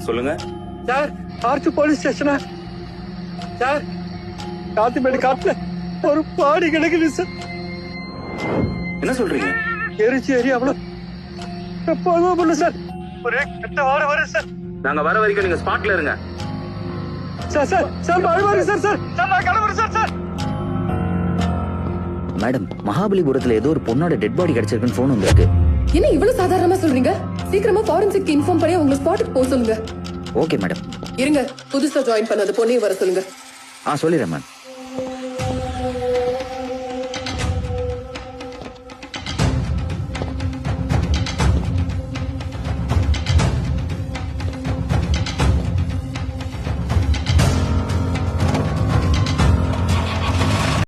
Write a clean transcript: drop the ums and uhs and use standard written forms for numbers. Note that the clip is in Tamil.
சொல்லுங்க சார். ஆர்ச்சு போலீஸ் ஸ்டேஷனா சார்? காத்திமேடு காட்டுல ஒரு பாடி கிடக்குது சார். என்ன சொல்றீங்க? எரிச்சு எரியாவளோ எப்போதும் பண்ணல சார். ஒரே கெட்ட வாட வரும் சார். நாங்க வர வரைக்கும் நீங்க ஸ்பாட்ல இருங்க. சார் சார் சார் மழை வருது சார். சார் சார் நான் கிளம்புறேன் சார். சார் மேடம், மகாபலிபுரத்துல ஏதோ ஒரு பொண்ணோட டெட் பாடி கிடைச்சிருக்குன்னு போன் வந்திருக்கு. என்ன இவ்வளவு சாதாரணமா சொல்றீங்க? சீக்கிரமா ஃபாரன்சிக் இன்ஃபார்ம் பண்ணி உங்க ஸ்பாட்டுக்கு போக சொல்லுங்க. Okay madam. இருங்க, புதுசா ஜாயின் பண்ண அந்த பொண்ணையும் வர சொல்லுங்க. சொல்லிடுறேன் மேம்.